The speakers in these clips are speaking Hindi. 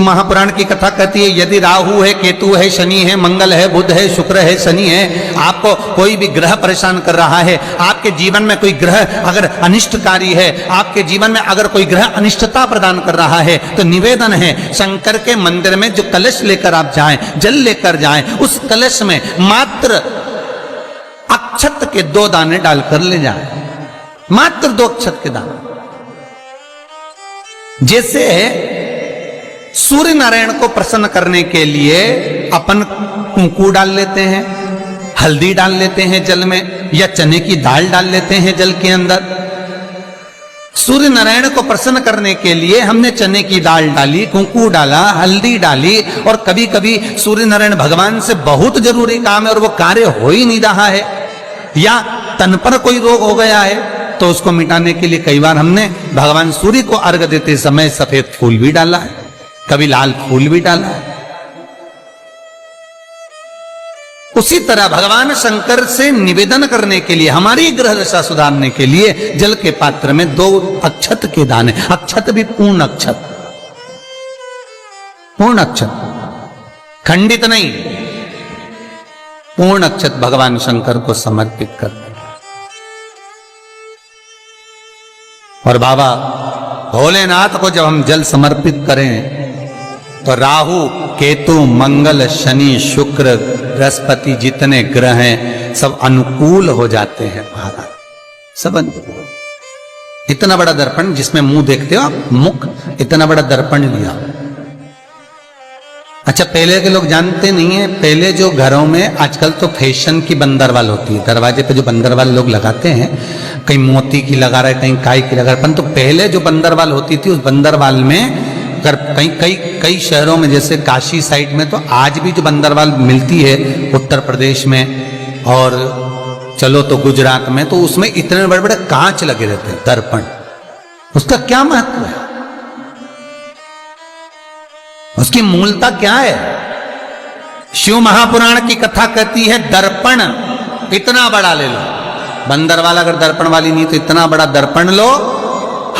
महापुराण की कथा कहती है यदि राहु है, केतु है, शनि है, मंगल है, बुध है, शुक्र है, शनि है, आपको कोई भी ग्रह परेशान कर रहा है, आपके जीवन में कोई ग्रह अगर अनिष्टकारी है, आपके जीवन में अगर कोई ग्रह अनिष्टता प्रदान कर रहा है, तो निवेदन है शंकर के मंदिर में जो कलश लेकर आप जाएं, जल लेकर जाएं, उस कलश में मात्र अक्षत के 2 दाने डालकर ले जाएं, मात्र 2 अक्षत के दाने। जैसे सूर्य नारायण को प्रसन्न करने के लिए अपन कुंकू डाल लेते हैं, हल्दी डाल लेते हैं जल में, या चने की दाल डाल लेते हैं जल के अंदर। सूर्य नारायण को प्रसन्न करने के लिए हमने चने की दाल डाली, कुंकू डाला, हल्दी डाली, और कभी कभी सूर्य नारायण भगवान से बहुत जरूरी काम है और वो कार्य हो ही नहीं रहा है, या तन पर कोई रोग हो गया है, तो उसको मिटाने के लिए कई बार हमने भगवान सूर्य को अर्घ देते समय सफेद फूल भी डाला है, कभी लाल फूल भी डाला है। उसी तरह भगवान शंकर से निवेदन करने के लिए, हमारी ग्रह दशा सुधारने के लिए जल के पात्र में 2 अक्षत के दाने, अक्षत भी पूर्ण अक्षत, पूर्ण अक्षत, खंडित नहीं, पूर्ण अक्षत भगवान शंकर को समर्पित करते। और बाबा भोलेनाथ को जब हम जल समर्पित करें तो राहु, केतु, मंगल, शनि, शुक्र, बृहस्पति जितने ग्रह हैं सब अनुकूल हो जाते हैं महाराज, सब अनुकूल। इतना बड़ा दर्पण जिसमें मुंह देखते हो आप, मुख, इतना बड़ा दर्पण लिया। अच्छा, पहले के लोग जानते नहीं है, पहले जो घरों में, आजकल तो फैशन की बंदरवाल होती है, दरवाजे पे जो बंदरवाल लोग लगाते हैं, कहीं मोती की लगा रहे, कहीं काय की लगा रहे, परंतु पहले जो बंदरवाल होती थी उस बंदरवाल में अगर कई शहरों में, जैसे काशी साइड में, तो आज भी जो बंदरवाल मिलती है उत्तर प्रदेश में, और चलो तो गुजरात में, तो उसमें इतने बड़े बड़े कांच लगे रहते हैं, दर्पण। उसका क्या महत्व है, उसकी मूलता क्या है? शिव महापुराण की कथा कहती है दर्पण इतना बड़ा ले लो, बंदरवाल अगर दर्पण वाली नहीं तो इतना बड़ा दर्पण लो,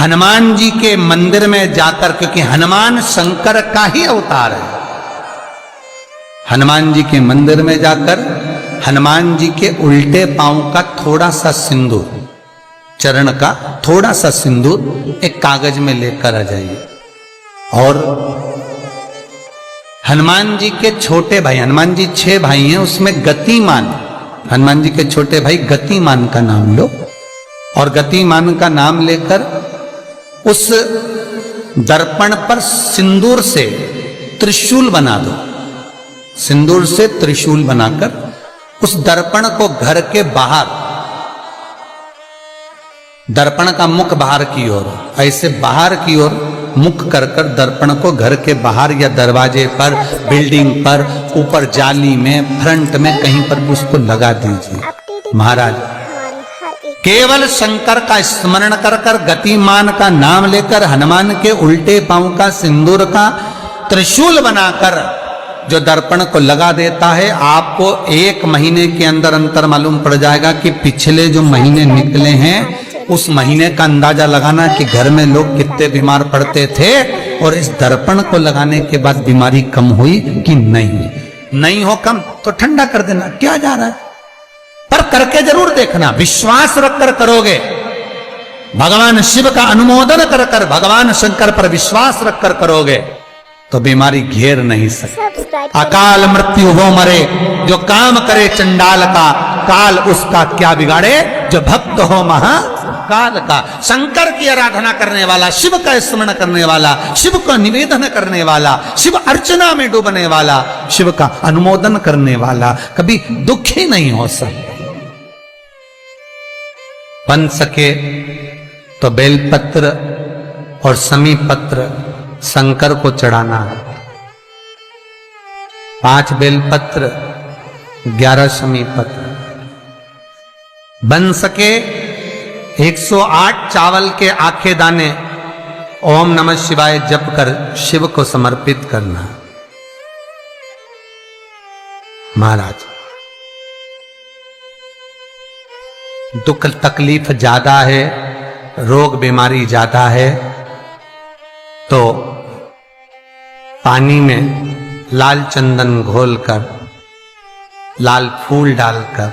हनुमान जी के मंदिर में जाकर, क्योंकि हनुमान शंकर का ही अवतार है, हनुमान जी के मंदिर में जाकर हनुमान जी के उल्टे पांव का थोड़ा सा सिंदूर, चरण का थोड़ा सा सिंदूर एक कागज में लेकर आ जाइए, और हनुमान जी के छोटे भाई, हनुमान जी 6 भाई हैं, उसमें गतिमान, हनुमान जी के छोटे भाई गतिमान का नाम लो, और गतिमान का नाम लेकर उस दर्पण पर सिंदूर से त्रिशूल बना दो, सिंदूर से त्रिशूल बनाकर उस दर्पण को घर के बाहर, दर्पण का मुख बाहर की ओर, ऐसे बाहर की ओर मुख कर कर दर्पण को घर के बाहर या दरवाजे पर, बिल्डिंग पर, ऊपर जाली में, फ्रंट में, कहीं पर भी उसको लगा दीजिए। महाराज केवल शंकर का स्मरण कर कर, गतिमान का नाम लेकर, हनुमान के उल्टे पांव का सिंदूर का त्रिशूल बनाकर जो दर्पण को लगा देता है, आपको 1 महीने के अंदर अंतर मालूम पड़ जाएगा कि पिछले जो महीने निकले हैं उस महीने का अंदाजा लगाना कि घर में लोग कितने बीमार पड़ते थे, और इस दर्पण को लगाने के बाद बीमारी कम हुई कि नहीं हो कम तो ठंडा कर देना, क्या जा रहा है, पर करके जरूर देखना, विश्वास रखकर करोगे, भगवान शिव का अनुमोदन कर कर, भगवान शंकर पर विश्वास रखकर करोगे तो बीमारी घेर नहीं सकती। अकाल मृत्यु हो मरे जो काम करे चंडाल का, काल उसका क्या बिगाड़े जो भक्त हो महाकाल का। शंकर की आराधना करने वाला, शिव का स्मरण करने वाला, शिव का निवेदन करने वाला, शिव अर्चना में डूबने वाला, शिव का अनुमोदन करने वाला कभी दुखी नहीं हो सकता। बन सके तो बेलपत्र और समी पत्र शंकर को चढ़ाना है, 5 बेलपत्र, 11 समी पत्र। बन सके 108 चावल के आखे दाने ओम नमः शिवाय जप कर शिव को समर्पित करना। महाराज दुख तकलीफ ज्यादा है, रोग बीमारी ज्यादा है, तो पानी में लाल चंदन घोलकर, लाल फूल डालकर,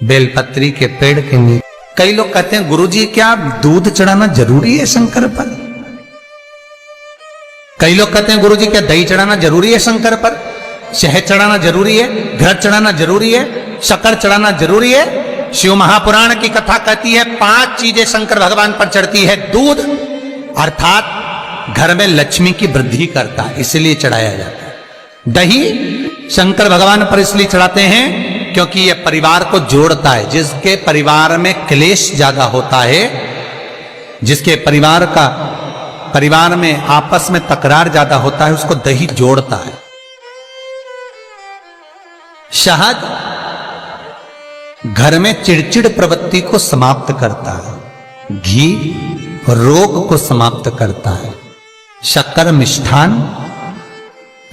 बेलपत्री के पेड़ के नीचे। कई लोग कहते हैं गुरुजी क्या दूध चढ़ाना जरूरी है शंकर पर? कई लोग कहते हैं गुरुजी क्या दही चढ़ाना जरूरी है शंकर पर? शहद चढ़ाना जरूरी है? घृत चढ़ाना जरूरी है? शक्कर चढ़ाना जरूरी है? शिव महापुराण की कथा कहती है 5 चीजें शंकर भगवान पर चढ़ती है। दूध अर्थात घर में लक्ष्मी की वृद्धि करता है, इसलिए चढ़ाया जाता है। दही शंकर भगवान पर इसलिए चढ़ाते हैं क्योंकि यह परिवार को जोड़ता है। जिसके परिवार में क्लेश ज्यादा होता है, जिसके परिवार में आपस में तकरार ज्यादा होता है, उसको दही जोड़ता है। शहद घर में चिड़चिड़ प्रवृत्ति को समाप्त करता है। घी रोग को समाप्त करता है। शक्कर मिष्ठान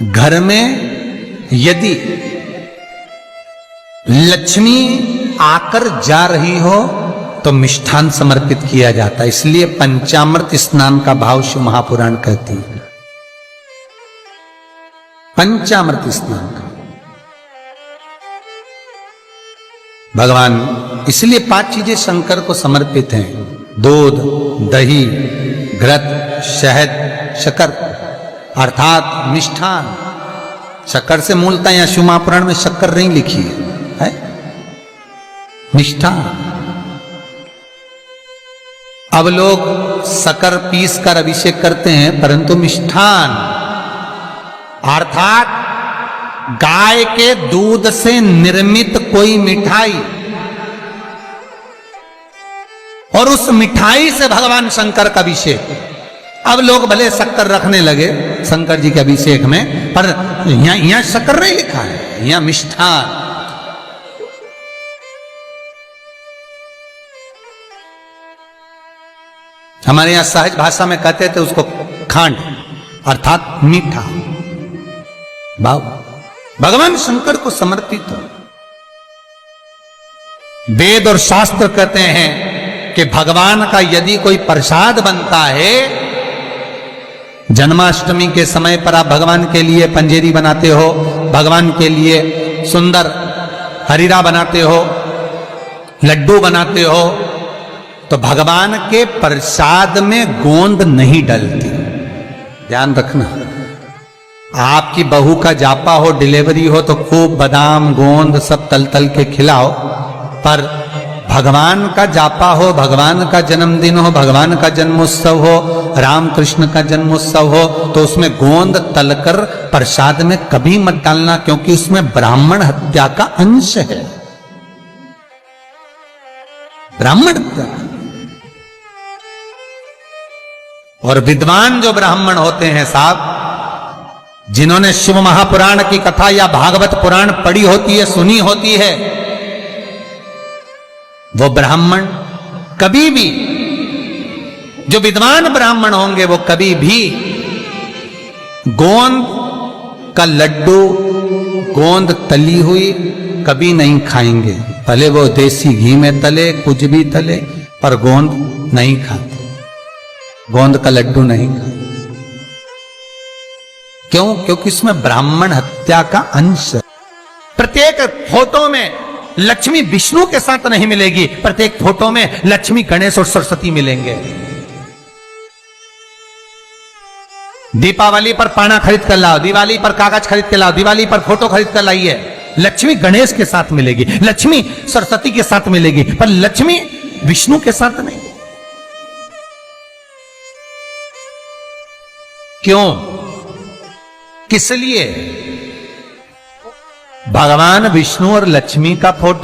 घर में यदि लक्ष्मी आकर जा रही हो तो मिष्ठान समर्पित किया जाता है। इसलिए पंचामृत स्नान का भाव शिव महापुराण कहती है। पंचामृत स्नान का भगवान, इसलिए 5 चीजें शंकर को समर्पित हैं। दूध, दही, घृत, शहद, शक्कर अर्थात मिष्ठान। शक्कर से मूलतः यहां शिव महापुराण में शक्कर नहीं लिखी है, मिष्ठान। अब लोग शक्कर पीस कर अभिषेक करते हैं, परंतु मिष्ठान अर्थात गाय के दूध से निर्मित कोई मिठाई, और उस मिठाई से भगवान शंकर का अभिषेक। अब लोग भले शक्कर रखने लगे शंकर जी के अभिषेक में, पर यहां शक्कर नहीं लिखा है, यहां मिष्ठान। हमारे यहां सहज भाषा में कहते थे उसको खांड अर्थात मीठा। भाव भगवान शंकर को समर्पित हो। वेद और शास्त्र कहते हैं कि भगवान का यदि कोई प्रसाद बनता है, जन्माष्टमी के समय पर आप भगवान के लिए पंजेरी बनाते हो, भगवान के लिए सुंदर हरीरा बनाते हो, लड्डू बनाते हो, तो भगवान के प्रसाद में गोंद नहीं डलती। ध्यान रखना, आपकी बहू का जापा हो, डिलीवरी हो, तो खूब बादाम गोंद सब तल तल के खिलाओ, पर भगवान का जापा हो, भगवान का जन्मदिन हो, भगवान का जन्मोत्सव हो, राम कृष्ण का जन्मोत्सव हो, तो उसमें गोंद तलकर प्रसाद में कभी मत डालना, क्योंकि उसमें ब्राह्मण हत्या का अंश है। ब्राह्मण हत्या। और विद्वान जो ब्राह्मण होते हैं साहब, जिन्होंने शिव महापुराण की कथा या भागवत पुराण पढ़ी होती है, सुनी होती है, वो ब्राह्मण कभी भी, जो विद्वान ब्राह्मण होंगे वो कभी भी गोंद का लड्डू, गोंद तली हुई कभी नहीं खाएंगे। भले वो देसी घी में तले, कुछ भी तले, पर गोंद नहीं खाते, गोंद का लड्डू नहीं खाते। क्यों? क्योंकि इसमें ब्राह्मण हत्या का अंश है। प्रत्येक फोटो में लक्ष्मी विष्णु के साथ नहीं मिलेगी, प्रत्येक फोटो में लक्ष्मी गणेश और सरस्वती मिलेंगे। दीपावली पर पाना खरीद कर लाओ, दिवाली पर कागज खरीद कर लाओ, दिवाली पर फोटो खरीद कर लाइए, लक्ष्मी गणेश के साथ मिलेगी, लक्ष्मी सरस्वती के साथ मिलेगी, पर लक्ष्मी विष्णु के साथ नहीं। क्यों? किस लिए? भगवान विष्णु और लक्ष्मी का फोटो